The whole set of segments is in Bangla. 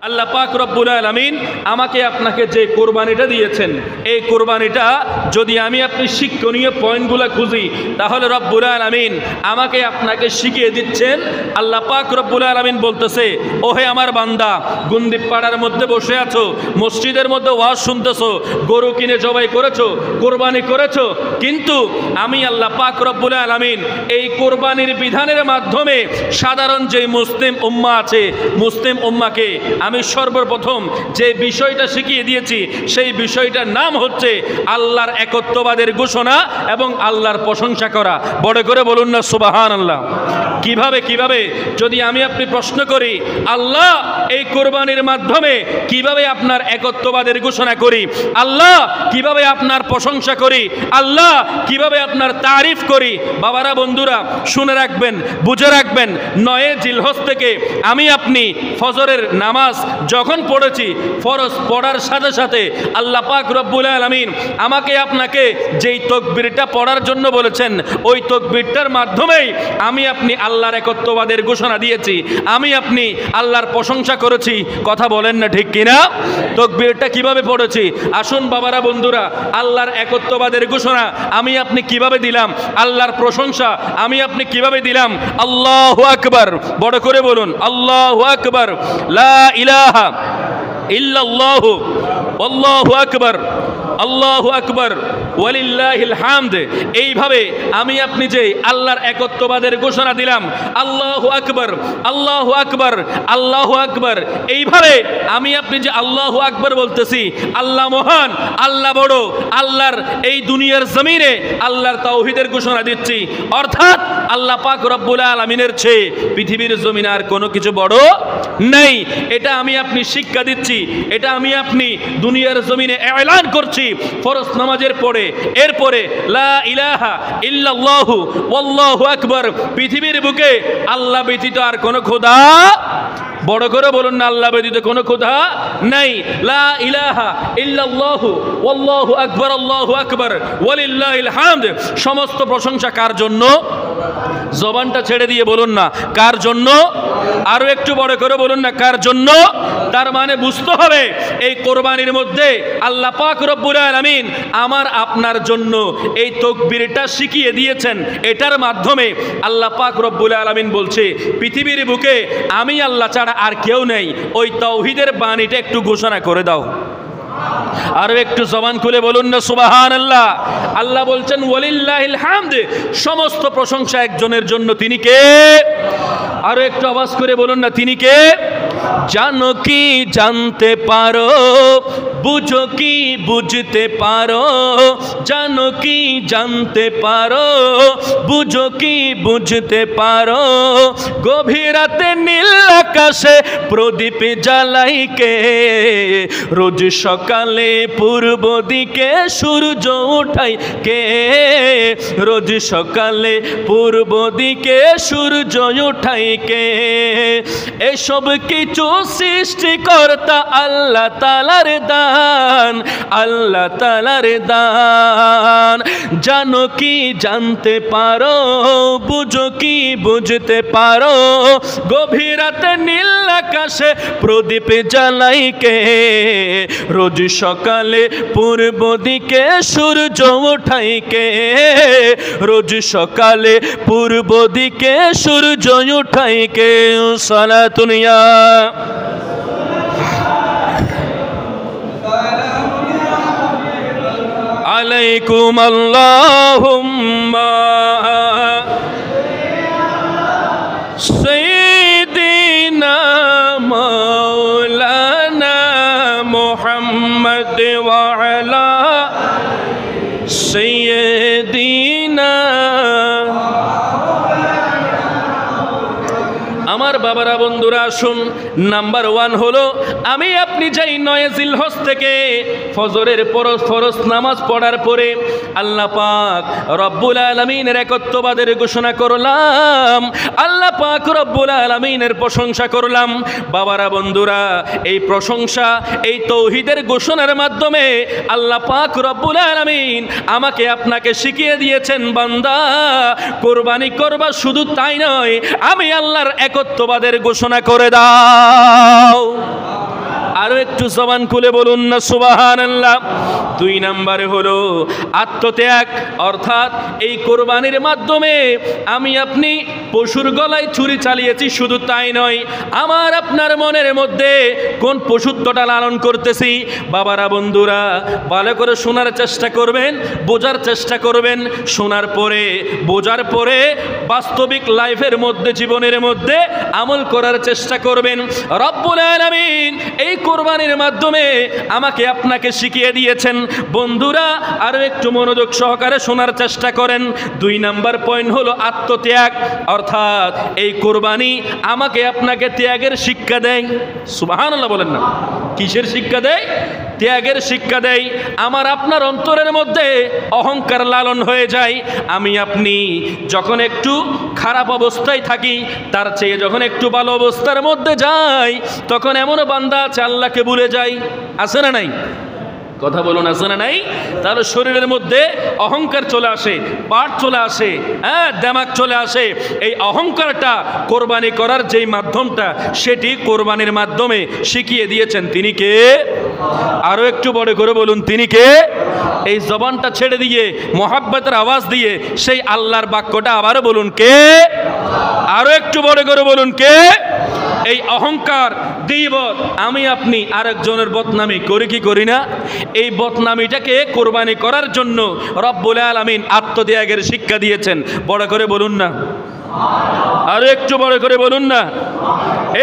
আল্লাহ পাক রব্বুল আলামিন আমাকে আপনাকে যে কোরবানিটা দিয়েছেন, এই কোরবানিটা যদি আমি আপনি শিক্ষণীয় পয়েন্টগুলো খুঁজি, তাহলে রব্বুল আলামিন আমাকে আপনাকে শিখিয়ে দিচ্ছেন। আল্লাহ পাক রব্বুল আলামিন বলতেছে, ওহে আমার বান্দা, গুন্দিপ পাড়ার মধ্যে বসে আছো, মসজিদের মধ্যে ওয়াজ শুনতেছো, গরু কিনে জবাই করেছো, কোরবানি করেছো, কিন্তু আমি আল্লাহ পাক রব্বুল আলামিন এই কোরবানির বিধানের মাধ্যমে সাধারণ যে মুসলিম উম্মাহ আছে, মুসলিম উম্মাহকে আমি সর্বপ্রথম যে বিষয়টা শিখিয়ে দিয়েছি, সেই বিষয়টার নাম হচ্ছে আল্লাহর একত্ববাদের ঘোষণা এবং আল্লাহর প্রশংসা করা। বড় করে বলুন না সুবহানাল্লাহ। কিভাবে যদি আমি আপনি প্রশ্ন করি, আল্লাহ এই কোরবানির মাধ্যমে কিভাবে আপনার একত্ববাদের ঘোষণা করি, আল্লাহ কিভাবে আপনার প্রশংসা করি, আল্লাহ কিভাবে আপনার তারিফ করি, বাবারা বন্ধুরা শুনে রাখবেন, বুঝে রাখবেন, 9 জিলহজ থেকে আমি আপনি ফজরের নামাজ যখন পড়েছি, ফরজ পড়ার সাথে সাথে আল্লাহ পাক রব্বুল আলামিন আমাকে আপনাকে যেই তাকবীরটা পড়ার জন্য বলেছেন, ওই তাকবীরটার মাধ্যমেই আমি আপনি আল্লাহর একত্ববাদের ঘোষণা দিয়েছি, আমি আপনি আল্লাহর প্রশংসা করেছি। কথা বলেন না ঠিক কিনা? তাকবীরটা কিভাবে পড়েছি? আসুন বাবারা বন্ধুরা, আল্লাহর একত্ববাদের ঘোষণা আমি আপনি কিভাবে দিলাম, আল্লাহর প্রশংসা আমি আপনি কিভাবে দিলাম। আল্লাহু আকবার, বড় করে বলুন আল্লাহু আকবার, লা ইলাহা ইল্লাল্লাহু আল্লাহু আকবার, আল্লাহু আকবার ওয়ালিল্লাহিল হামদ। এইভাবে আমি আপনি যে আল্লাহর একত্ববাদের ঘোষণা দিলাম, আল্লাহু আকবার, আল্লাহু আকবার, আল্লাহু আকবার, এইভাবে আমি আপনি যে আল্লাহু আকবার বলতেছি, আল্লাহ মহান, আল্লাহ বড়, আল্লাহর এই দুনিয়ার জমিনে আল্লাহর তাওহীদের ঘোষণা দিচ্ছি। অর্থাৎ আল্লাহ পাক রব্বুল আলামিনের চেয়ে পৃথিবীর জমিনে আর কোনো কিছু বড় নেই। এটা আমি আপনি শিক্ষা দিচ্ছি, এটা আমি আপনি দুনিয়ার জমিনে এলান করছি ফরজ নামাজের পরে। এরপরে লা ইলাহা ইল্লাল্লাহু আল্লাহু আকবার, পৃথিবীর বুকে আল্লাহ ব্যতীত আর কোনো খোদা, বড় করে বলুন না, আল্লাহ ব্যতীত কোনো খোদা নাই। লা ইলাহা ইল্লাল্লাহু আল্লাহু আকবার, আল্লাহু আকবার ওয়ালিল্লাহিল হামদ। সমস্ত প্রশংসা কার জন্য? জবানটা ছেড়ে দিয়ে বলুন না কার জন্য, আরো একটু বড় করে বলুন না কার জন্য। তার মানে বুঝতে হবে এই কোরবানির মধ্যে আল্লাহ পাক রব্বুল আলামিন আমার আপনার জন্য এই তাকবীরটা শিখিয়ে দিয়েছেন। এটার মাধ্যমে আল্লাহ পাক রব্বুল আলামিন বলছে, পৃথিবীর বুকে আমি আল্লাহ ছাড়া আর কেউ নেই। ওই তাওহীদের বাণীটা একটু ঘোষণা করে দাও। আরো একটু জবান খুলে বলুন না সুবহানাল্লাহ। আল্লাহ বলছেন ওয়ালিল্লাহিল হামদ, সমস্ত প্রশংসা একজনের জন্য, তিনি কে? আরো একটু আওয়াজ করে বলুন না, তিনি কে? জানো কি জানতে পারো, বুঝো কি বুঝতে পারো, জানো কি জানতে পারো, বুঝো কি বুঝতে পারো, গভীর রাতে নীল আকাশে প্রদীপ জ্বালাইকে, রোজ সকালে পূর্ব দিকে সূর্য ওঠাই কে, রোজ সকালে পূর্ব দিকে সূর্য ওঠাই কে, এসব কিছু সৃষ্টিকর্তা আল্লাহ তাআলার দান, আল্লাহ তাআলার দান। জানো কি জানতে পারো, বুঝো কি বুঝতে পারো, গভীর রাতে নীল আকাশে প্রদীপ জ্বালাইকে, রোজ সকালে পূর্ব দিকে সূর্য ওঠাইকে, রোজ সকালে পূর্ব দিকে সূর্য ওঠাইকে। সালাতুন ইয়া আলাইকুম আল্লাহুম্মা সাইয়্যিদিনা মাওলানা মুহাম্মদ ওয়া আলা সাইয়্যিদিনা। আমার বাবারা বন্ধুরা আসুন, নাম্বার 1 হলো আমি আপনি যাই 9 জিলহজ থেকে ফজরের ফরজ নামাজ পড়ার পরে আল্লাহ পাক রব্বুল আলামিনের একত্ববাদের ঘোষণা করলাম, আল্লাহ পাক রব্বুল আলামিনের প্রশংসা করলাম। বাবারা বন্ধুরা, এই প্রশংসা, এই তাওহীদের ঘোষণার মাধ্যমে আল্লাহ পাক রব্বুল আলামিন আমাকে আপনাকে শিখিয়ে দিয়েছেন, বান্দা কোরবানি করবা, শুধু তাই নয়, আমি আল্লাহর একত্ববাদের ঘোষণা করে দাও। আরো একটু জবান খুলে বলুন না সুবহানাল্লাহ। 2 নম্বরে হলো আত্মত্যাগ, অর্থাৎ এই কোরবানির মাধ্যমে আমি আপনি পশুর গলায় ছুরি চালিয়েছি, শুধু তাই নয়, আমার আপনার মনের মধ্যে কোন পশুত্বটা লালন করতেছি। বাবারা, বন্ধুরা, ভালো করে শোনার চেষ্টা করবেন, বোঝার চেষ্টা করবেন, শোনার পরে বোঝার পরে বাস্তবিক লাইফের মধ্যে, জীবনের মধ্যে আমল করার চেষ্টা করবেন। রব্বুল আলামিন এই কোরবানির মাধ্যমে আমাকে আপনাকে শিখিয়ে দিয়েছেন। বন্ধুরা, আরো একটু মনোযোগ সহকারে শোনার চেষ্টা করেন। 2 নাম্বার পয়েন্ট হলো আত্মত্যাগ, অর্থাৎ এই কোরবানি আমাকে আপনাকে ত্যাগের শিক্ষা দেয়। সুবহানাল্লাহ বলেন না। কিসের শিক্ষা দেয়? ত্যাগের শিক্ষা দেয়। আমার আপনার অন্তরের মধ্যে অহংকার লালন হয়ে যায়। আমি আপনি যখন একটু খারাপ অবস্থায় থাকি, তার চেয়ে যখন একটু ভালো অবস্থার মধ্যে যাই, তখন এমনও বান্দা আছে আল্লাহকে ভুলে যায়। আছে না নাই? কথা বলুন, আছে না নাই? তাহলে শরীরের মধ্যে অহংকার চলে আসে, পাট চলে আসে, হ্যাঁ, দেমাগ চলে আসে। এই অহংকারটা কোরবানি করার যেই মাধ্যমটা, সেটি কোরবানির মাধ্যমে শিখিয়ে দিয়েছেন। তিনি কে? আরো একটু বড় করে বলুন, তিনি কে? এই জবানটা ছেড়ে দিয়ে মোহাব্বতের আওয়াজ দিয়ে সেই আল্লাহর বাক্যটা আবারও বলুন, কে? আরো একটু বড় করে বলুন, কে? এই অহংকার, গীবত, আমি আপনি আরেকজনের বদনামি করি কি করি না? এই বদনামিটাকে কোরবানি করার জন্য রব্বুল আলামিন আত্মত্যাগের শিক্ষা দিয়েছেন। বড় করে বলুন না, আরো একটু বড় করে বলুন না।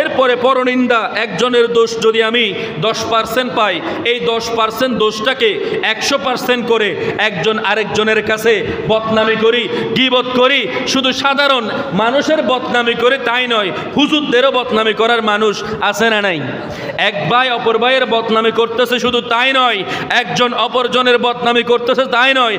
এরপরে পরনিন্দা, একজনের দোষ যদি আমি 10% পাই, এই 10% দোষটাকে 100% করে একজন আরেকজনের কাছে বদনামি করি, গীবত করি। শুধু সাধারণ মানুষের বদনামি করে তাই নয়, হুজুরদেরও বদনামি করার মানুষ আছে না নাই? এক ভাই অপর ভাইয়ের বদনামি করতেছে, শুধু তাই নয়, একজন অপরজনের বদনামি করতেছে তাই নয়,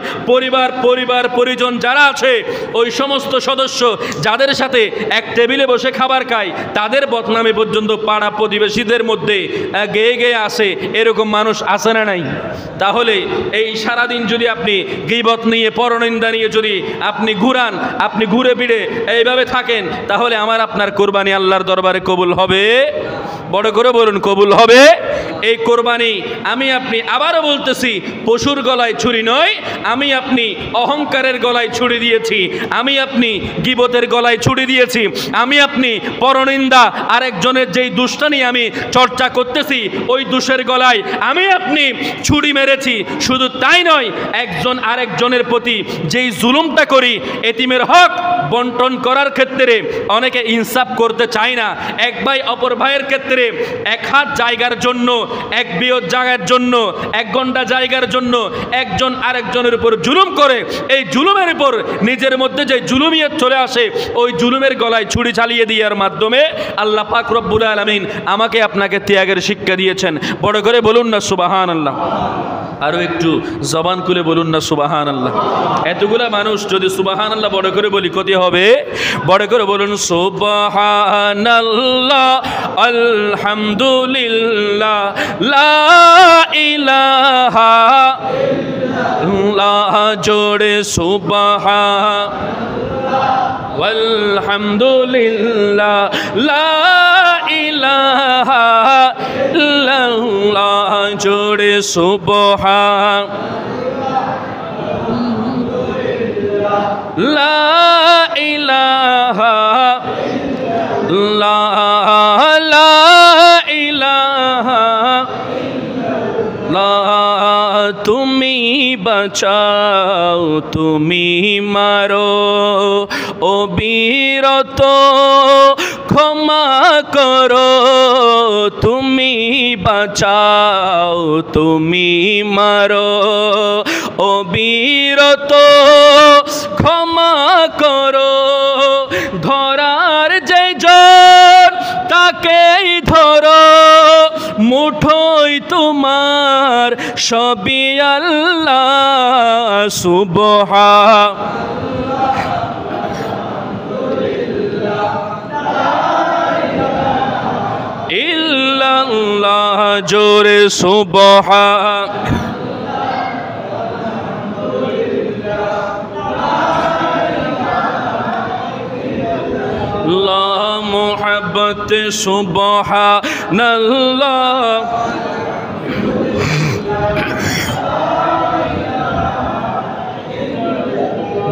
পরিজন যারা আছে, ওই সমস্ত সদস্য যাদের সাথে এক টেবিলে বসে খাবার খায়, তাদের বদনামি পর্যন্ত পাড়া প্রতিবেশীদের মধ্যে গেয়ে গেয়ে আসে। এরকম মানুষ আছে না নাই? তাহলে এই সারাদিন যদি আপনি গীবত নিয়ে, পরনিন্দা নিয়ে যদি আপনি ঘুরান, আপনি ঘুরে ফিরে এইভাবে থাকেন, তাহলে আমার আপনার কোরবানি আল্লাহর দরবারে কবুল হবে? বড় করে বলুন, কবুল হবে? এই কোরবানি আমি আপনি, আবারও বলতেছি, পশুর গলায় ছুরি নয়, আমি আপনি অহংকারের গলায় ছুরি দিয়েছি, আমি আপনি গীবতের গলায় ছুরি দিয়েছি, আমি আপনি পরনিন্দা, আরেকজনের যেই দুষ্টানি আমি চর্চা করতেছি, ওই দোষের গলায় আমি আপনি ছুরি মেরেছি। শুধু তাই নয়, একজন আরেকজনের প্রতি যেই জুলুমটা করি, এতিমের হক বন্টন করার ক্ষেত্রে অনেকে ইনসাফ করতে চায় না। এক ভাই অপর ভাইয়ের ক্ষেত্রে 1 হাত জায়গার জন্য, 1 বিয়ত জায়গার জন্য, 1 ঘন্টা জায়গার জন্য একজন আরেকজনের উপর জুলুম করে। এই জুলুমের উপর নিজের মধ্যে যে জুলুমিয়ত চলে আসে, ওই জুলুমের গলায় ছুরি চালিয়ে দেওয়ার মাধ্যমে আল্লাহ পাক রব্বুল আলামিন আমাকে আপনাকে ত্যাগের শিক্ষা দিয়েছেন। বড় করে বলুন না সুবহানাল্লাহ। আরো একটু জবান খুলে বলুন না সুবহানাল্লাহ। এতগুলা মানুষ যদি সুবহানাল্লাহ বড় করে বলি, ক্ষতি হবে? বড় করে বলুন সুবহানাল্লাহ, আলহামদুলিল্লাহ, লা ইলাহা ইল্লাল্লাহ, জোড়ে সুবহানাল্লাহ, আলহামদুলিল্লাহ, লা ইলাহা ইল্লাল্লাহ, জোড়ে সুবহানাল্লাহ, লা ইলাহা ইল্লাল্লাহ, লা ইলাহা ইল্লাল্লাহ। তুমি বাঁচাও, তুমি মারো, অবিরত ক্ষমা করো। তুমি বাঁচাও, তুমি মারো, অবিরত ক্ষমা করো। ধরার যে জন তাকেই ধরো, মুঠোই তোমার সবই আল্লাহ। সুবহানাল্লাহ, ইল্লাল্লাহ, জোরে সুবহানাল্লাহ, মুহাব্বত সুবহানাল্লাহ।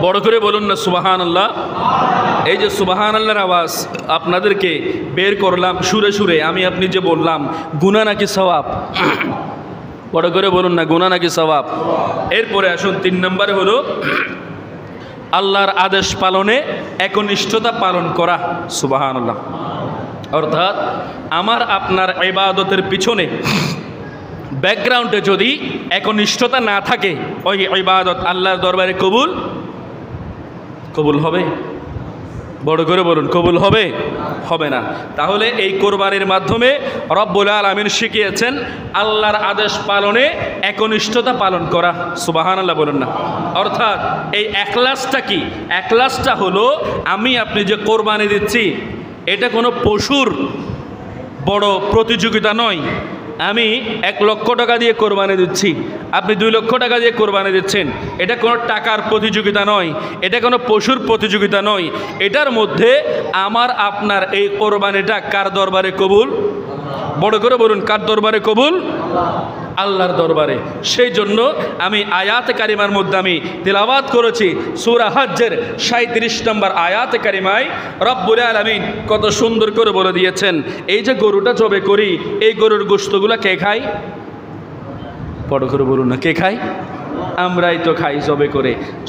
বড় করে বলুন না সুবহানাল্লাহ। এই যে সুবহানাল্লাহর আওয়াজ আপনাদেরকে বের করলাম সুরে সুরে, আমি আপনি যে বললাম গুনাহ নাকি সওয়াব? বড় করে বলুন না, গুনাহ নাকি সওয়াব? এরপরে আসুন 3 নম্বরে হলো আল্লাহর আদেশ পালনে একনিষ্ঠতা পালন করা। সুবহানাল্লাহ। অর্থাৎ আমার আপনার ইবাদতের পিছনে ব্যাকগ্রাউন্ডে যদি একনিষ্ঠতা না থাকে, ওই ইবাদত আল্লাহর দরবারে কবুল হবে? বড় করে বলুন, কবুল হবে? হবে না। তাহলে এই কোরবানির মাধ্যমে রব্বুল আলামিন শিখিয়েছেন আল্লাহর আদেশ পালনে একনিষ্ঠতা পালন করা। সুবহানাল্লাহ বলুন না। অর্থাৎ এই এখলাসটা কি? এখলাসটা হলো আমি আপনি যে কোরবানি দিচ্ছি এটা কোনো পশুর বড় প্রতিযোগিতা নয়। আমি 1 লক্ষ টাকা দিয়ে কোরবানি দিচ্ছি, আপনি 2 লক্ষ টাকা দিয়ে কোরবানি দিচ্ছেন, এটা কোনো টাকার প্রতিযোগিতা নয়, এটা কোনো পশুর প্রতিযোগিতা নয়। এটার মধ্যে আমার আপনার এই কোরবানিটা কার দরবারে কবুল? বড় করে বলুন, কার দরবারে কবুল? আল্লাহর দরবারে। সেই জন্য আমি আয়াতে কারিমার মধ্যে আমি তিলাওয়াত করেছি সূরা হজ্জের 37 নম্বর আয়াতে কারিমায় রব্বুল আলামিন কত সুন্দর করে বলে দিয়েছেন, এই যে গরুটা জবে করি, এই গরুর গোশতগুলো কে খায়? বড় করে বলুন না, কে খায়? আমরাই তো খাই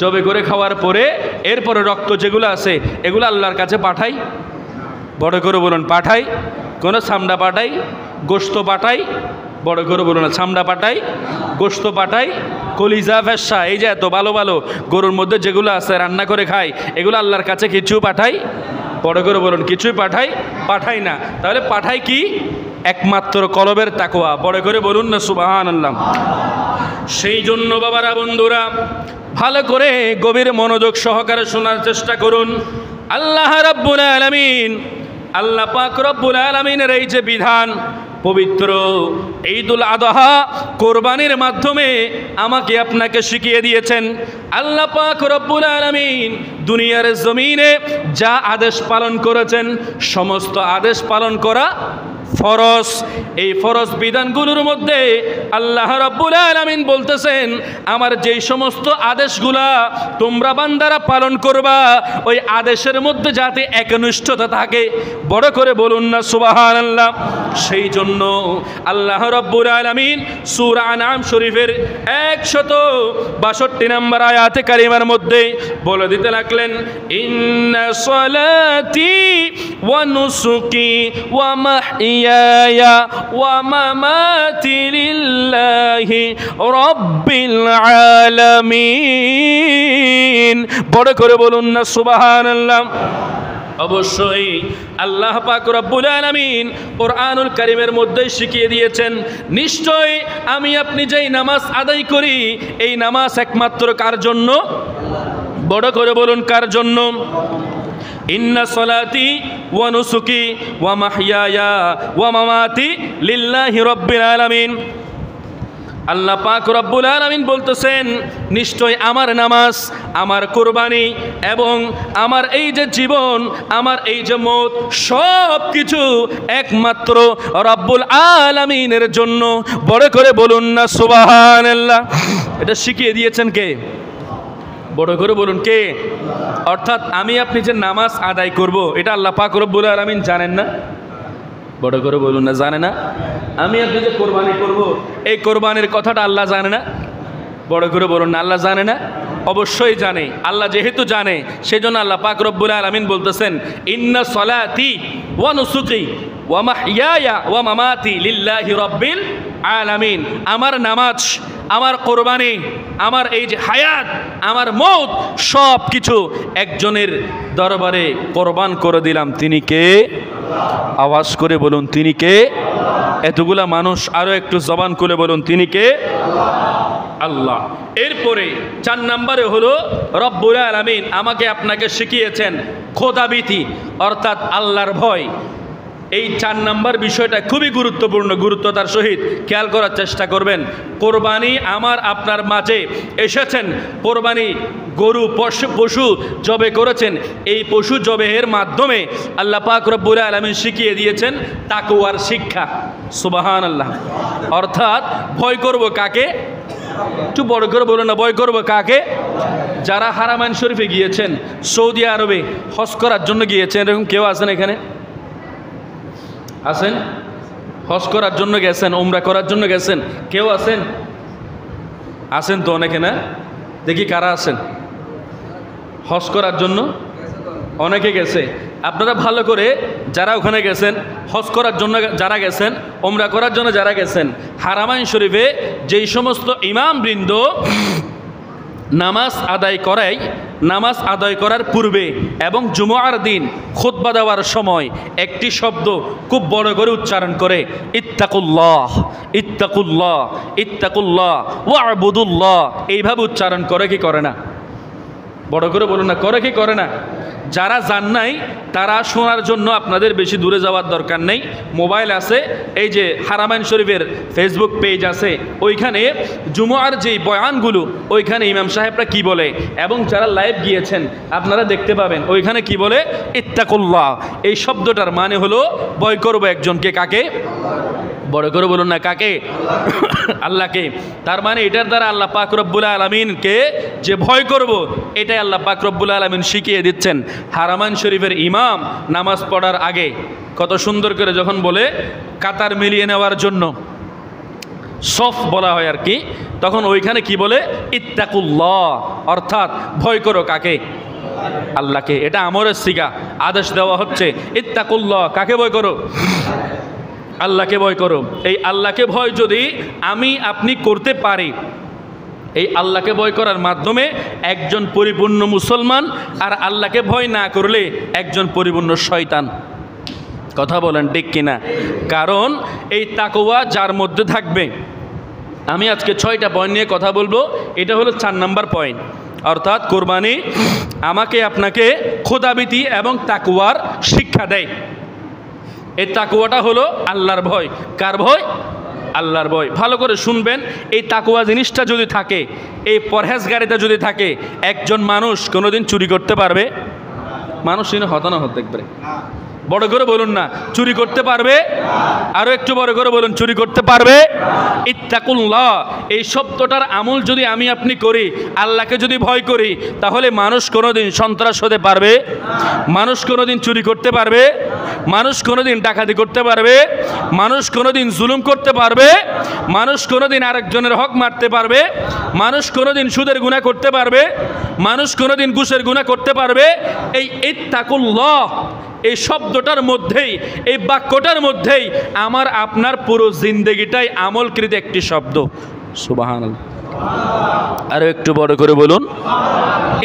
জবে করে খাওয়ার পরে এরপরে রক্ত যেগুলো আছে এগুলো আল্লাহর কাছে পাঠাই। বড় করে বলুন, পাঠাই? কোনো চামড়া পাঠাই, গোশত পাঠাই? বড় করে বলুন না, চামড়া পাঠাই, গোশত পাঠাই, কলিজা ফেসা, এই যে এত ভালো ভালো গরুর মধ্যে যেগুলো আছে রান্না করে খাই, এগুলো আল্লাহর কাছে কিছু পাঠাই? বড় করে বলুন, কিছুই পাঠাই না। তাহলে পাঠাই কি? একমাত্র কলবের তাকওয়া। বড় করে বলুন না সুবহানাল্লাহ। সেই জন্য বাবারা, বন্ধুরা, ভালো করে গভীর মনোযোগ সহকারে শোনার চেষ্টা করুন। আল্লাহ রাব্বুল আলামিন, আল্লাহ পাক রব্বুল আলামিনের এই যে বিধান পবিত্র ঈদুল আযহা কোরবানির মাধ্যমে আমাকে আপনাকে শিখিয়ে দিয়েছেন। আল্লাহ পাক রব্বুল আলামিন দুনিয়ার জমিনে যা আদেশ পালন করেছেন সমস্ত আদেশ পালন করা ফরজ। এই ফরজ বিধানগুলোর মধ্যে আল্লাহ রাব্বুল আলামিন বলতেছেন, আমার যেই সমস্ত আদেশগুলা তোমরা বান্দারা পালন করবা ওই আদেশের মধ্যে যাতে একনিষ্ঠতা থাকে। বড় করে বলুন না সুবহানাল্লাহ। সেই জন্য আল্লাহ রাব্বুল আলামিন সূরা আনআম শরীফের 162 নম্বর আয়াতে কারিমার মধ্যে বলে দিতে লাগলেন, ইন্না সলাতি ওয়া নুসুকি ওয়া মাহইয়ায়া ওয়া মামাতি লিল্লাহি রাব্বিল আলামিন। বড় করে বলুন না সুবহানাল্লাহ। অবশ্যই আল্লাহ পাক রব্বুল আলামিন কোরআনুল কারীমের মধ্যে শিখিয়ে দিয়েছেন, নিশ্চয় আমি আপনি যেই নামাজ আদায় করি এই নামাজ একমাত্র কার জন্য? বড় করে বলুন, কার জন্য? ইন্না সলাতি ওয়া নুসুকি ওয়া মাহইয়ায়া ওয়া মামাতি লিল্লাহি রাব্বিল আলামিন। আল্লাহ পাক রব্বুল আলামিন বলতেছেন, নিশ্চয় আমার নামাজ, আমার কুরবানি এবং আমার এই যে জীবন, আমার এই যে মত, সব কিছু একমাত্র রব্বুল আলামিনের জন্য। বড় করে বলুন না সুবহানাল্লাহ। এটা শিখিয়ে দিয়েছেন কে? বড় করে বলুন, কে? অর্থাৎ আমি আপনি যে নামাজ আদায় করব এটা আল্লাহ পাক রব্বুল আলামিন জানেন না? বড় করে বলুন না, জানে না? আমি আপনি যে কোরবানি করব এই কোরবানির কথাটা আল্লাহ জানে না? বড় করে বলুন না, আল্লাহ জানে না? অবশ্যই জানে। আল্লাহ যেহেতু জানে সেজন্য আল্লাহ পাক রব্বুল আলামিন বলতেছেন, ইন্না সলাতি ওয়া নুসুকি ওয়া মাহইয়ায়া ওয়া মামাতি লিল্লাহি রাব্বিল আলামিন। আমার নামাজ, আমার কোরবানি, আমার এই যে হায়াত, আমার মৌত, সব কিছু একজনের দরবারে কোরবান করে দিলাম। তিনি কে? আওয়াজ করে বলুন, তিনি কে? এতগুলা মানুষ আরো একটু জবান করে বলুন, তিনি কে? আল্লাহ। এরপরে 4 নম্বরে হলো রব্বুল আলামিন আমাকে আপনাকে শিখিয়েছেন খোদাভীতি, অর্থাৎ আল্লাহর ভয়। এই 4 নম্বর বিষয়টা খুবই গুরুত্বপূর্ণ, গুরুত্বতার সহিত খেয়াল করার চেষ্টা করবেন। কোরবানি আমার আপনার মাঝে এসেছেন, কোরবানি গরু পশু জবে করেছেন, এই পশু জবেহের মাধ্যমে আল্লাহ পাক রব্বুল আলামিন শিখিয়ে দিয়েছেন তাকওয়ার শিক্ষা। সুবহানাল্লাহ। অর্থাৎ ভয় করব কাকে? একটু বড় করে বলুন না, ভয় করব কাকে? যারা হারামাইন শরীফে গিয়েছেন, সৌদি আরবে হজ করার জন্য গিয়েছেন, এরকম কেউ আছেন এখানে? আছেন? হজ করার জন্য গেছেন, উমরা করার জন্য গেছেন, কেউ আছেন? আছেন তো অনেকে, না? দেখি কারা আছেন হজ করার জন্য? অনেকে গেছে। আপনারা ভালো করে যারা ওখানে গেছেন, হজ করার জন্য যারা গেছেন, উমরা করার জন্য যারা গেছেন, হারামাইন শরীফে যেই সমস্ত ইমামবৃন্দ নামাজ আদায় করার পূর্বে এবং জুমআর দিন খুতবা দেওয়ার সময় একটি শব্দ খুব বড় করে উচ্চারণ করে, ইত্তাকুল্লাহ ইত্তাকুল্লাহ ইত্তাকুল্লাহ ওয়া'বুদুল্লাহ, এইভাবে উচ্চারণ করে কি করে না? বড় করে বলুন না, করে কি করে না? যারা যান নাই তারা শোনার জন্য আপনাদের বেশি দূরে যাওয়ার দরকার নেই। মোবাইল আছে, এই যে হারামাইন শরীফের ফেসবুক পেজ আছে, ওইখানে জুমআর যেই বয়ানগুলো ওইখানে ইমাম সাহেবরা কি বলে, এবং যারা লাইভ গিয়েছেন আপনারা দেখতে পাবেন ওইখানে কি বলে, ইত্তাকুল্লাহ। এই শব্দটার মানে হলো ভয় করবো একজনকে। কাকে? বড় করে বলুন না, কাকে? আল্লাহকে। তার মানে এটার দ্বারা আল্লাহ পাক রব্বুল আলামিনকে যে ভয় করব, এটাই আল্লাহ পাক রব্বুল আলামিন শিখিয়ে দিচ্ছেন। হারামাইন শরীফের ইমাম নামাজ পড়ার আগে কত সুন্দর করে যখন বলে কাতার মিলিয়ে নেওয়ার জন্য, সফ বলা হয় আর কি, তখন ওইখানে কি বলে, ইত্তাকুল্লাহ, অর্থাৎ ভয় করো কাকে? আল্লাহকে। এটা আমরের সিগা, আদেশ দেওয়া হচ্ছে, ইত্তাকুল্লাহ, কাকে ভয় করো? আল্লাহকে ভয় করো। এই আল্লাহকে ভয় যদি আমি আপনি করতে পারি, এই আল্লাহকে ভয় করার মাধ্যমে একজন পরিপূর্ণ মুসলমান, আর আল্লাহকে ভয় না করলে একজন পরিপূর্ণ শয়তান। কথা বলেন ঠিক কিনা? কারণ এই তাকওয়া যার মধ্যে থাকবে, আমি আজকে 6টা পয়েন্ট নিয়ে কথা বলবো, এটা হলো 4 নাম্বার পয়েন্ট, অর্থাৎ কোরবানি আমাকে আপনাকে খোদাভীতি এবং তাকওয়ার শিক্ষা দেয়। এই তাকওয়াটা হলো আল্লাহর ভয়। কার ভয়? আল্লাহর ভয়। ভালো করে শুনবেন, এই তাকওয়া জিনিসটা যদি থাকে, এই পরহেজগারিতা যদি থাকে, একজন মানুষ কোনোদিন চুরি করতে পারবে? মানুষ হতানো হতে দেখবে। বড় করে বলুন না, চুরি করতে পারবে? আরো একটু বড় করে বলুন, চুরি করতে পারবে? ইত্তাকুল্লাহ, এই শব্দটার আমল যদি আমি আপনি করি, আল্লাহকে যদি ভয় করি, তাহলে মানুষ কোনোদিন সন্ত্রাস হতে পারবে? মানুষ কোনোদিন চুরি করতে পারবে? মানুষ কোনোদিন ডাকাতি করতে পারবে? মানুষ কোনোদিন জুলুম করতে পারবে? মানুষ কোনোদিন আরেকজনের হক মারতে পারবে? মানুষ কোনোদিন সুদের গুনাহ করতে পারবে? মানুষ কোনোদিন ঘুষের গুনাহ করতে পারবে? এই ইত্তাকুল্লাহ, এই শব্দটার মধ্যেই, এই বাক্যটার মধ্যেই আমার আপনার পুরো জিন্দেগিটাই আমলকৃত একটি শব্দ। সুবহানাল্লাহ। আরো একটু বড় করে বলুন,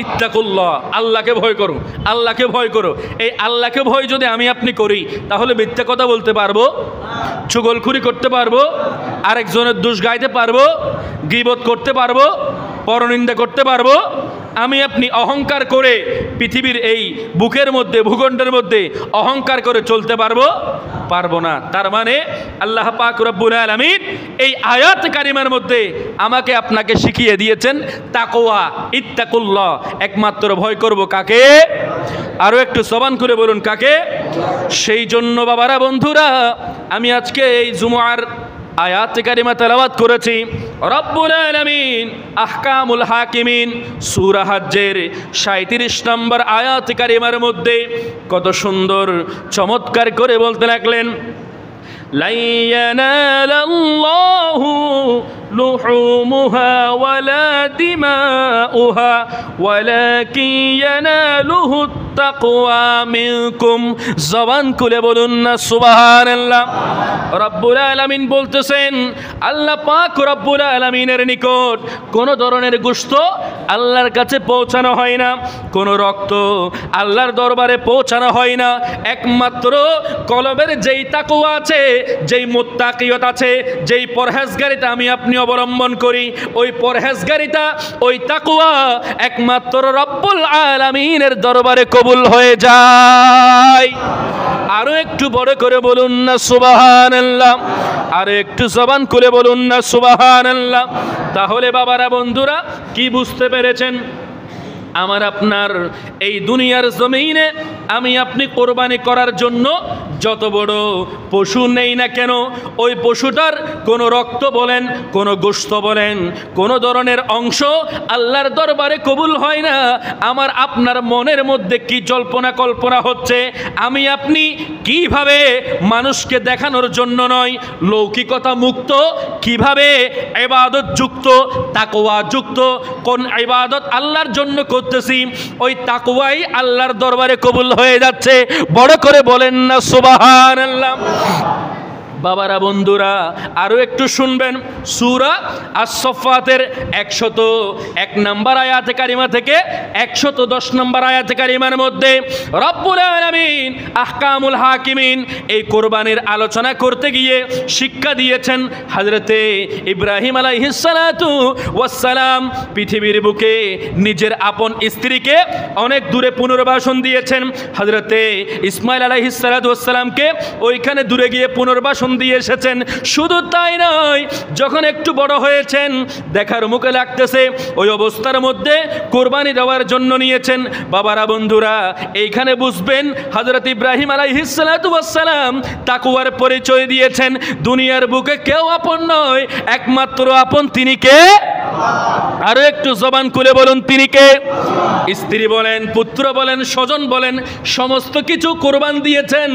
ইত্তাকুল্লাহ, আল্লাহকে ভয় করো, আল্লাহকে ভয় করো। এই আল্লাহকে ভয় যদি আমি আপনি করি, তাহলে মিথ্যা কথা বলতে পারবো, চুগলখুরি করতে পারবো, আরেকজনের দোষ গাইতে পারবো, গীবত করতে পারবো, পরনিন্দা করতে পারবো। আমি আপনি অহংকার করে পৃথিবীর এই বুকের মধ্যে, ভূখণ্ডের মধ্যে অহংকার করে চলতে পারবো? পারবো না। তার মানে আল্লাহ পাক রব্বুল আলামিন এই আয়াত কারিমার মধ্যে আমাকে আপনাকে শিখিয়ে দিয়েছেন তাকওয়া, ইত্তাকুল্লাহ, একমাত্র ভয় করব কাকে? আরো একটু জবান করে বলুন, কাকে? সেই জন্য বাবারা, বন্ধুরা, আমি আজকে এই জুমআর আয়াত কারিমা তেলাওয়াত করেছি। রব্বুল আলামিন আহকামুল হাকিমিন সূরা হজ্জের 37 নম্বর আয়াত কারিমার মধ্যে কত সুন্দর চমৎকার করে বলতে লাগলেন, লা ইয়ানালাল্লাহু লুহুমুহা ওয়ালা দিমাউহা ওয়ালাকিন ইয়ানালুহু তাকওয়া মিনকুম। জবান খুলে বলুন না সুবহানাল্লাহ। রব্বুল আলামিন বলতেছেন, আল্লাহ পাক রব্বুল আলামিনের নিকট কোন ধরনের গোশত আল্লাহর কাছে পৌঁছানো হয় না, কোন রক্ত আল্লাহর দরবারে পৌঁছানো হয় না। একমাত্র কলবের যেই তাকওয়া আছে, যেই মুত্তাকিয়ত আছে, যেই পরহেজগারিতা আমি আপনি অবলম্বন করি, ওই পরহেজগারিতা, ওই তাকওয়া একমাত্র রব্বুল আলামিনের দরবারে কবুল হয়ে যায়। আরো একটু বড় করে বলুন না সুবহানাল্লাহ। আরো একটু জবান খুলে বলুন না সুবহানাল্লাহ। তাহলে বাবারা, বন্ধুরা, কি বুঝতে পেরেছেন? আমার আপনার এই দুনিয়ার জমিনে আমি আপনি কোরবানি করার জন্য যত বড় পশু নেই না কেন, ওই পশুটার কোনো রক্ত বলেন, কোনো গোশত বলেন, কোনো ধরনের অংশ আল্লাহর দরবারে কবুল হয় না। আমার আপনার মনের মধ্যে কি জল্পনা কল্পনা হচ্ছে, আমি আপনি কিভাবে মানুষকে দেখানোর জন্য নয়, লৌকিকতা মুক্ত কিভাবে ইবাদত যুক্ত, তাকওয়া যুক্ত কোন ইবাদত আল্লাহর জন্য করতেছি, ওই তাকওয়াই আল্লাহর দরবারে কবুল হয়ে যাচ্ছে। বড় করে বলেন না সুবহানাল্লাহ। বাবারা, বন্ধুরা, আরও একটু শুনবেন। সূরা আস-সাফফাতের 101 নম্বর আয়াতে কারিমা থেকে 110 নম্বর আয়াতে কারিমার মধ্যে রব্বুল আলামিন আহকামুল হাকিমিন এই কোরবানির আলোচনা করতে গিয়ে শিক্ষা দিয়েছেন। হযরতে ইব্রাহিম আলাইহিস সালাতু ওয়াস সালাম পৃথিবীর বুকে নিজের আপন স্ত্রীকে অনেক দূরে পুনর্বাসন দিয়েছেন। হযরতে ইসমাইল আলাইহিস সালাতু ওয়াস সালামকে ওইখানে দূরে গিয়ে পুনর্বাসন দিয়ে এসেছেন। শুধু তাই নয়, যখন একটু বড় হয়েছেন, দেখার মুখে লাগতেছে, ওই অবস্থার মধ্যে কোরবানি দেওয়ার জন্য নিয়েছেন। বাবারা, বন্ধুরা, এইখানে বুঝবেন হযরত ইব্রাহিম আলাইহিস সালাতু ওয়াস সালাম তাকওয়ার পরিচয় দিয়েছেন। দুনিয়ার বুকে কেউ আপন নয়, একমাত্র আপন তিনি কে? আরো একটু জবান খুলে বলুন, তিনি কে? স্ত্রী বলেন, পুত্র বলেন, স্বজন বলেন, সমস্ত কিছু কোরবান দিয়েছেন।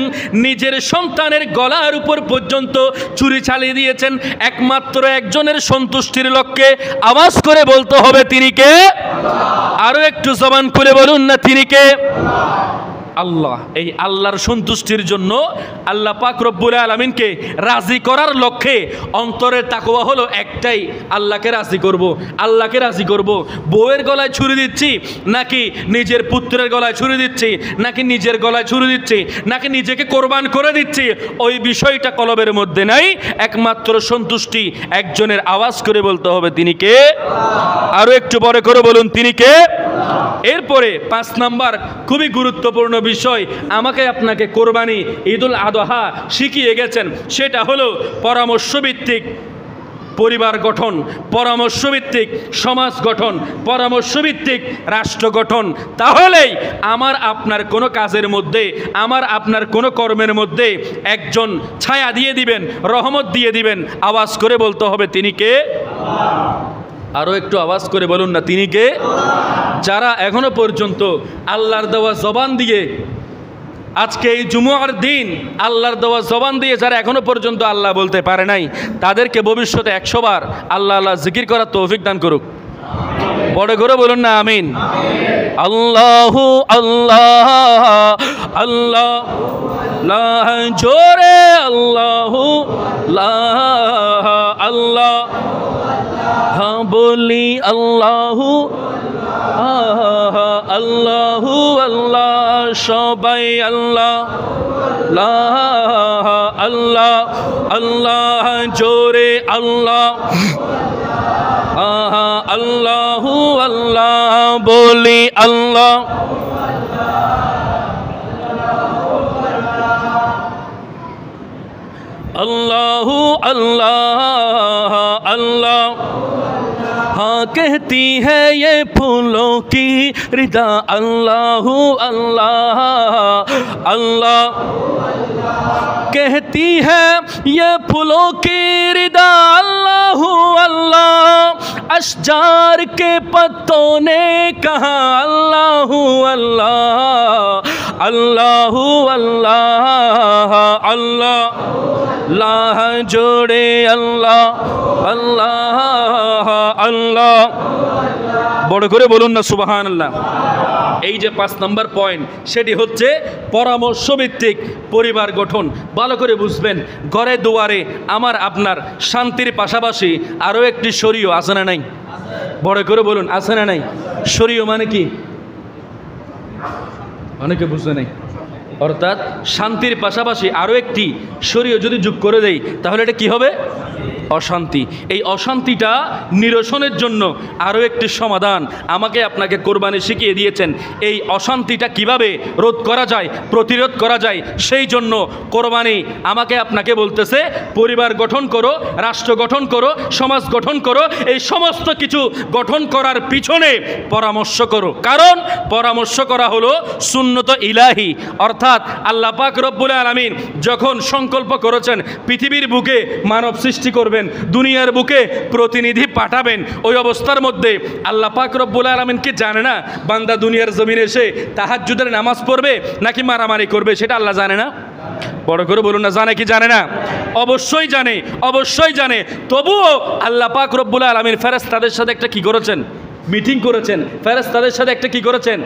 নিজের সন্তানের গলার উপর পর্যন্ত চুরি চালিয়ে দিয়েছেন একমাত্র একজনের সন্তুষ্টির লক্ষ্যে। আওয়াজ করে বলতে হবে, তিনি কে? আরো একটু জবান খুলে বলুন না, তিনি কে? আল্লাহ। এই আল্লাহর সন্তুষ্টির জন্য আল্লাহ পাক রব্বুল আলামিনকে রাজি করার লক্ষ্যে অন্তরের তাকওয়া হলো একটাই, আল্লাহকে রাজি করব, আল্লাহকে রাজি করব। বউয়ের গলায় ছুরি দিচ্ছি নাকি নিজের পুত্রের গলায় ছুরি দিচ্ছি, নাকি নিজের গলায় ছুরি দিচ্ছি, নাকি নিজেকে কোরবান করে দিচ্ছি, ওই বিষয়টা কলবের মধ্যে নাই। একমাত্র সন্তুষ্টি একজনের। আওয়াজ করে বলতে হবে, তিনি কে? আরো একটু বড় করে বলুন, তিনি কে? এরপরে 5 নাম্বার খুবই গুরুত্বপূর্ণ বিষয় আমাকে আপনাকে কোরবানি ঈদুল আদহা শিখিয়ে গেছেন, সেটা হলো পরামর্শভিত্তিক পরিবার গঠন, পরামর্শভিত্তিক সমাজ গঠন, পরামর্শভিত্তিক রাষ্ট্র গঠন। তাহলেই আমার আপনার কোনো কাজের মধ্যে, আমার আপনার কোনো কর্মের মধ্যে একজন ছায়া দিয়ে দিবেন, রহমত দিয়ে দিবেন। আওয়াজ করে বলতে হবে, তিনি কে? আরো একটু আওয়াজ করে বলুন না, তিনি কে? যারা এখনো পর্যন্ত আল্লাহর দেওয়া জবান দিয়ে, আজকে এই জুমুয়ার দিন আল্লাহর দেওয়া জবান দিয়ে যারা এখনো পর্যন্ত আল্লাহ বলতে পারে নাই, তাদেরকে ভবিষ্যতে 100 বার আল্লাহ আল্লাহ জিকির করার তৌফিক দান করুক। বড় করে বলুন না, আমিন। আল্লাহু আল্লাহ আল্লাহ আল্লাহ, জোরে আল্লাহু আল্লাহ বলি, আল্লাহু আল্লাহু আল্লাহ, সবাই আল্লাহ আল্লাহ আল্লাহ, জোরে আল্লাহ আল্লাহু আল্লাহ বলি, আল্লাহ अल्लाहु अल्लाह अल्लाह। हाँ कहती है ये फूलों की रिदा, अल्लाहु अल्लाह अल्लाह। कहती है ये फूलों की रिदा, अल्लाहु अल्लाह। अशजार के पत्तों ने कहा, अल्लाहु अल्लाह अल्लाहु अल्लाह अल्लाह। अल्लाह जोड़े अल्लाह अल्लाह अल्लाह। বড় করে বলুন না সুবহানাল্লাহ। এই যে 5 নম্বর পয়েন্ট, সেটি হচ্ছে পরামর্শভিত্তিক পরিবার গঠন। ভালো করে বুঝবেন, ঘরে দুয়ারে আমার আপনার শান্তির পাশাপাশি আরও একটি শরীয় আছে না নাই? বড় করে বলুন, আছে না নাই? শরীয় মানে কি? অনেকে বুঝতে নাই। অর্থাৎ শান্তির পাশাপাশি আরও একটি শরীয় যদি যোগ করে দেই, তাহলে এটা কি হবে? অশান্তি। এই অশান্তিটা নিরসনের জন্য আরও একটি সমাধান আমাকে আপনাকে কোরবানি শিখিয়ে দিয়েছেন। এই অশান্তিটা কিভাবে রোধ করা যায়, প্রতিরোধ করা যায়, সেই জন্য কোরবানি আমাকে আপনাকে বলতেছে পরিবার গঠন করো, রাষ্ট্র গঠন করো, সমাজ গঠন করো। এই সমস্ত কিছু গঠন করার পিছনে পরামর্শ করো, কারণ পরামর্শ করা হলো সুন্নত ইলাহি। অর্থাৎ আল্লাহ পাক রব্বুল আলামিন যখন সংকল্প করেছেন পৃথিবীর বুকে মানব সৃষ্টি করবেন, দুনিয়ার বুকে প্রতিনিধি পাঠাবেন, ওই অবস্থার মধ্যে আল্লাহ পাক রব্বুল আলামিন কি জানে না বান্দা দুনিয়ার জমিনে এসে তাহাজ্জুদের নামাজ পড়বে নাকি মারামারি করবে? সেটা আল্লাহ জানে না? বড় করে বলুন না, জানে কি জানে না? অবশ্যই জানে, অবশ্যই জানে। তবুও আল্লাহ পাক রব্বুল আলামিন ফেরেশতাদের সাথে একটা কি করেছেন? মিটিং করেছেন। ফেরেশতাদের সাথে একটা কি করেছেন?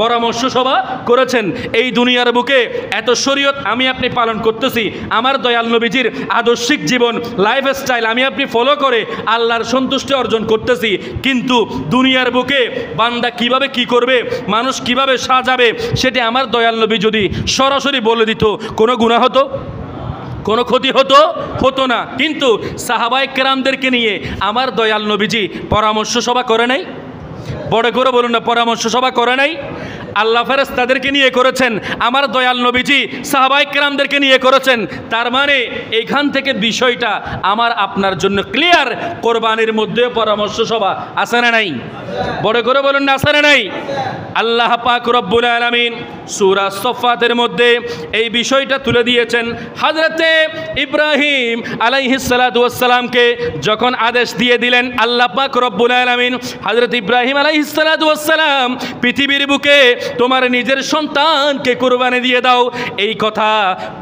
পরামর্শ সভা করেছেন। এই দুনিয়ার বুকে এত শরীয়ত আমি আপনি পালন করতেছি, আমার দয়াল নবীজির আদর্শিক জীবন লাইফস্টাইল আমি আপনি ফলো করে আল্লাহর সন্তুষ্টি অর্জন করতেছি, কিন্তু দুনিয়ার বুকে বান্দা কিভাবে কি করবে, মানুষ কিভাবে সাজাবে, সেটা আমার দয়াল নবী যদি সরাসরি বলে দিত, কোনো গুনাহ হতো? কোনো ক্ষতি হতো না। কিন্তু সাহাবায়ে কেরামদেরকে নিয়ে আমার দয়াল নবীজি পরামর্শ সভা করে নাই? বড় করে বলুন না, পরামর্শ সভা করে নাই? আল্লাহ ফেরেশতাদেরকে নিয়ে করেছেন, আমার দয়াল নবীজি সাহাবায়ে কেরামদেরকে নিয়ে করেছেন। তার মানে এইখান থেকে বিষয়টা আমার আপনার জন্য ক্লিয়ার। কোরবানির মধ্যে পরামর্শ সভা আছে না নাই? বড় করে বলুন না, আছে না নাই? আল্লাহ পাক রব্বুল আলামিন সূরা সফফাতের মধ্যে এই বিষয়টা তুলে দিয়েছেন। হযরতে ইব্রাহিম আলাইহিস সালাতু ওয়াস সালামকে যখন আদেশ দিয়ে দিলেন আল্লাহ পাক রব্বুল আলামিন, হযরত ইব্রাহিম আলাইহিস সালাতু ওয়াস সালাম পৃথিবীর বুকে তোমার নিজের সন্তানকে কুরবানি দিয়ে দাও, এই কথা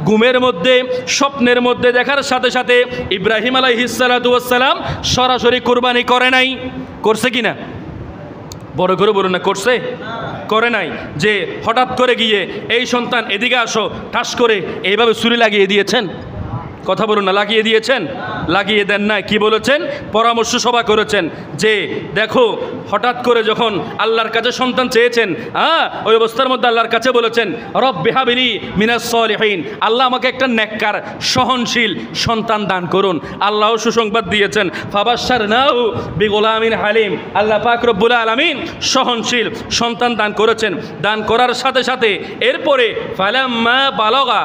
ঘুমের মধ্যে স্বপ্নের মধ্যে দেখার সাথে সাথে ইব্রাহিম আলাইহিস সালাতু ওয়াস সালাম সরাসরি কুরবানি করে নাই? করছে কিনা? বড় করে বলুন না, করছে? করে নাই। যে হঠাৎ করে গিয়ে এই সন্তান এদিকে আসো ঠাস করে এইভাবে ছুরি লাগিয়ে দিয়েছেন? কথা বলুন না, লাগিয়ে দিয়েছেন? লাগিয়ে দেন না। কি বলেছেন? পরামর্শ সভা করেছেন যে দেখো হঠাৎ করে যখন আল্লাহর কাছে সন্তান চেয়েছেন, ওই অবস্থার মধ্যে আল্লাহর কাছে বলেছেন রব্বি হাবলি মিনাস সলিহিন, আল্লাহ আমাকে একটা নেককার সহনশীল সন্তান দান করুন। আল্লাহ সুসংবাদ দিয়েছেন ফাবাশশারনাহু বিগুলামিন হালিম, আল্লাহ পাক রব্বুল আলামিন সহনশীল সন্তান দান করেছেন। দান করার সাথে সাথে এরপরে ফালাম্মা বালাগা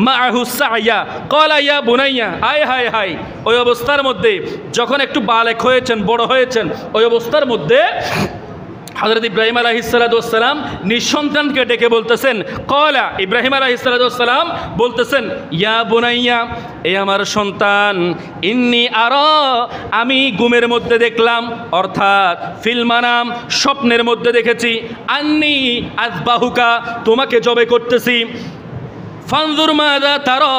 মাআহু সাইয়া ক্বালা ইয়া বুনাইয়া, আয় হায় হায়, ওই অবস্থার মধ্যে যখন একটু বালেক হয়েছেন, বড় হয়েছেন, ওই অবস্থার মধ্যে হযরত ইব্রাহিম আলাইহিস সালাতু ওয়াস সালাম নিঃসন্তানকে ডেকে বলতেছেন, ক্বালা, ইব্রাহিম আলাইহিস সালাতু ওয়াস সালাম বলতেছেন ইয়া বুনাইয়া, এ আমার সন্তান, ইন্নী আরা, আমি ঘুমের মধ্যে দেখলাম, অর্থাৎ ফিল মানাম, স্বপ্নের মধ্যে দেখেছি, আন্নী আযবাহুকা, তোমাকে জবে করতেছি, ফানজুর মাযা তারা,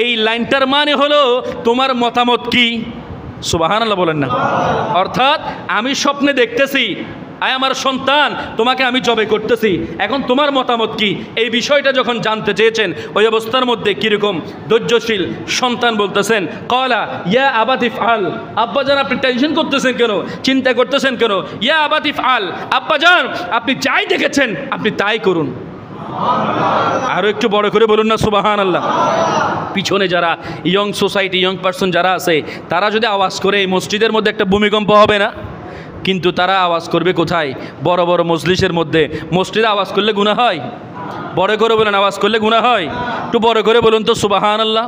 এই লাইনটার মানে হলো তোমার মতামত কি? সুবহানাল্লাহ বলেন না। অর্থাৎ আমি স্বপ্নে দেখতেছি আয় আমার সন্তান তোমাকে আমি জবে করতেছি, এখন তোমার মতামত কি? এই বিষয়টা যখন জানতে চেয়েছেন ওই অবস্থার মধ্যে কীরকম ধৈর্যশীল সন্তান বলতেছেন ক্বালা ইয়া আবাতি ইফআল, আব্বাজান আপনি টেনশন করতেছেন কেন, চিন্তা করতেছেন কেন? ইয়া আবাতি ইফআল, আব্বাজান আপনি যাই দেখেছেন আপনি তাই করুন। আরো একটু বড় করে বলুন না সুবহানাল্লাহ। পিছনে যারা ইয়ং সোসাইটি, ইয়ং পার্সন যারা আছে, তারা যদি আওয়াজ করে এই মসজিদের মধ্যে একটা ভূমিকম্প হবে না? কিন্তু তারা আওয়াজ করবে কোথায়? বড় বড় মজলিসের মধ্যে। মসজিদে আওয়াজ করলে গুনাহ হয়? বড় করে বলেন, আওয়াজ করলে গুনাহ হয়? একটু বড় করে বলুন তো সুবহানাল্লাহ।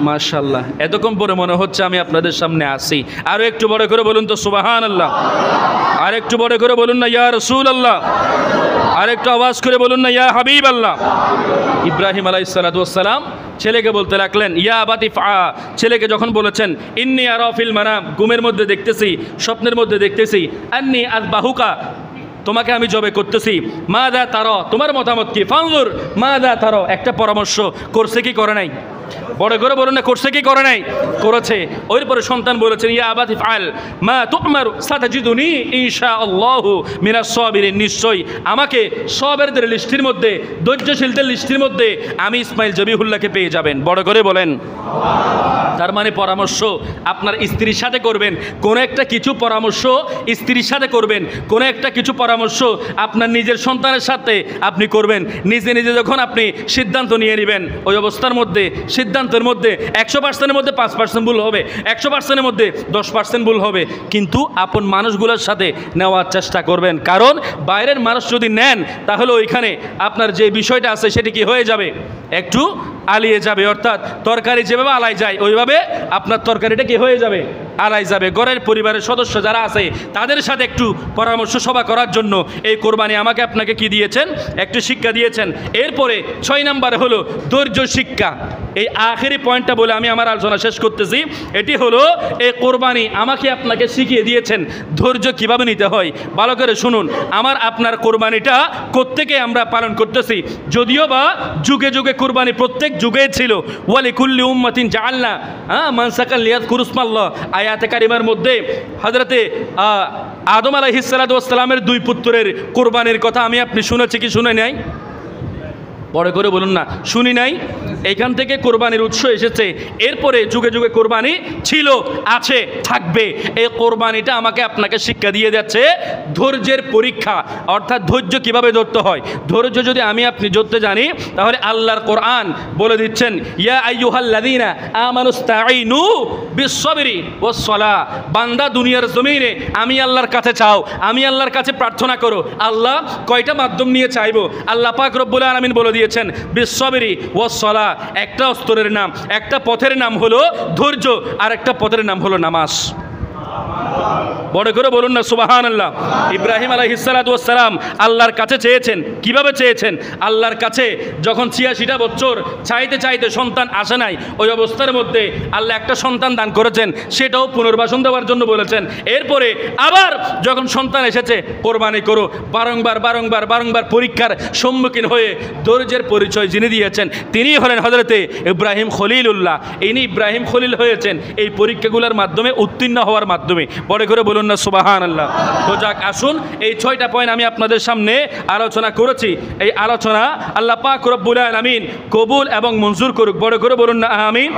মাশাআল্লাহ, এতক্ষণ পরে মনে হচ্ছে আমি আপনাদের সামনে আসি। আরো একটু বড় করে বলুন তো সুবহানাল্লাহ। আর একটু বড় করে বলুন না ইয়া রাসূলুল্লাহ। আর একটু আওয়াজ করে বলুন না ইয়া হাবিবাল্লাহ। ইব্রাহিম আলাইহিস সালাতু ওয়াস সালাম ছেলেকে বলতে লাগলেন ইয়া আবাতি ফা, ছেলেকে যখন বলেছেন ইন্নী আরা ফিল মানাম, ঘুমের মধ্যে দেখতেছি, স্বপ্নের মধ্যে দেখতেছি, আন্নী আযবাহুকা, তোমাকে আমি জবে করতেছি, মাযা তারা, তোমার মতামত কি? ফানজুর মাযা তারা, একটা পরামর্শ করছে কি করে নাই? বড় করে বলুন না, করছে কি করে নাই? করেছে। ওই পরে সন্তান বলেছেন ইয়া আবাতি ফাল মা তুমারু সাতাজিদুনি ইনশাআল্লাহু মিনাস সাবিরিন, নিশ্চয়ই আমাকে সবেরদের লিস্টের মধ্যে, ধৈর্যশীলদের লিস্টের মধ্যে আমি ইসমাইল জবিহুল্লাহকে পেয়ে যাবেন। বড় করে বলেন। তার মানে পরামর্শ আপনার স্ত্রীর সাথে করবেন, কোনো একটা কিছু পরামর্শ স্ত্রীর সাথে করবেন, কোনো একটা কিছু পরামর্শ আপনার নিজের সন্তানের সাথে আপনি করবেন। নিজে নিজে যখন আপনি সিদ্ধান্ত নিয়ে নেবেন ওই অবস্থার মধ্যে সিদ্ধান্ত সিদ্ধান্তের মধ্যে 100%-এর মধ্যে 5% ভুল হবে, 100%-এর মধ্যে 10% ভুল হবে, কিন্তু আপন মানুষগুলোর সাথে নেওয়ার চেষ্টা করবেন। কারণ বাইরের মানুষ যদি নেন তাহলে ওইখানে আপনার যে বিষয়টা আছে সেটি কি হয়ে যাবে, একটু আলিয়ে যাবে। অর্থাৎ তরকারি যেভাবে আলাই যায় ওইভাবে আপনার তরকারিটা কি হয়ে যাবে, আলাই যাবে। ঘরের পরিবারের সদস্য যারা আছে তাদের সাথে একটু পরামর্শ সভা করার জন্য এই কোরবানি আমাকে আপনাকে কি দিয়েছেন, একটু শিক্ষা দিয়েছেন। এরপরে 6 নম্বরে হলো ধৈর্য শিক্ষা। এই আখেরি পয়েন্টটা বলে আমি আমার আলোচনা শেষ করতেছি। এটি হলো এই কোরবানি আমাকে আপনাকে শিখিয়ে দিয়েছেন ধৈর্য কিভাবে নিতে হয়। ভালো করে শুনুন, আমার আপনার কোরবানিটা কোত্থেকে আমরা পালন করতেছি, যদিও বা যুগে যুগে কোরবানি প্রত্যেক যুগে ছিল। ওয়ালি কুল্লি উম্মাতিন জাআলনা মানসাকান লিয়াযকুরুসমাল্লাহ আয়াতে কারিমার মধ্যে হযরতে আদম আলাইহিস সালাতু ওয়াস সালামের 2 পুত্রের কোরবানির কথা আমি আপনি শুনেছি কি শুনে নাই? বড় করে বলুন না, শুনি নাই। এইখান থেকে কোরবানির উৎস এসেছে। এরপরে যুগে যুগে কোরবানি ছিল, আছে, থাকবে। এই কোরবানিটা আমাকে আপনাকে শিক্ষা দিয়ে যাচ্ছে ধৈর্যের পরীক্ষা, অর্থাৎ ধৈর্য কিভাবে ধরতে হয়। ধৈর্য যদি আমি আপনি ধরতে জানি তাহলে আল্লাহর কোরআন বলে দিচ্ছেন, ইয়া আইয়ুহাল্লাযীনা আমানুস্তাঈনু বিস-সাবরি ওয়াস-সালাহ। বান্দা দুনিয়ার জমিনে আমি আল্লাহর কাছে চাও, আমি আল্লাহর কাছে প্রার্থনা করো। আল্লাহ কয়টা মাধ্যম নিয়ে চাইবো? আল্লাহ পাক রব্বুল আলামিন বলে দিয়েছেন বিস-সাবরি ওয়াস-সালাহ। একটা অস্ত্রের নাম, একটা পথের নাম হলো ধৈর্য, আর একটা পথের নাম হলো নামাজ। বড় করে বলুন না সুবহানাল্লাহ। ইব্রাহিম আলাইহিস সালাতু ওয়াস সালাম আল্লাহর কাছে চেয়েছেন, কিভাবে চেয়েছেন? আল্লাহর কাছে যখন 86টা বছর চাইতে চাইতে সন্তান আসে নাই, ওই অবস্থার মধ্যে আল্লাহ একটা সন্তান দান করেছেন, সেটাও পুনর্বাসন দেওয়ার জন্য বলেছেন। এরপরে আবার যখন সন্তান এসেছে, কোরবানি করো। বারংবার বারংবার বারংবার পরীক্ষার সম্মুখীন হয়ে ধৈর্যের পরিচয় যিনি দিয়েছেন তিনি হলেন হযরতে ইব্রাহিম খলিলুল্লাহ। ইনি ইব্রাহিম খলিল হয়েছেন এই পরীক্ষাগুলোর মাধ্যমে, উত্তীর্ণ হওয়ার মাধ্যমে। বড় করে বলুন না সুবহানাল্লাহ। তো যাক, আসুন এই 6টা পয়েন্ট আমি আপনাদের সামনে আলোচনা করেছি। এই আলোচনা আল্লাহ পাক রব্বুল আলামিন কবুল এবং মঞ্জুর করুক। বড় করে বলুন না আমিন।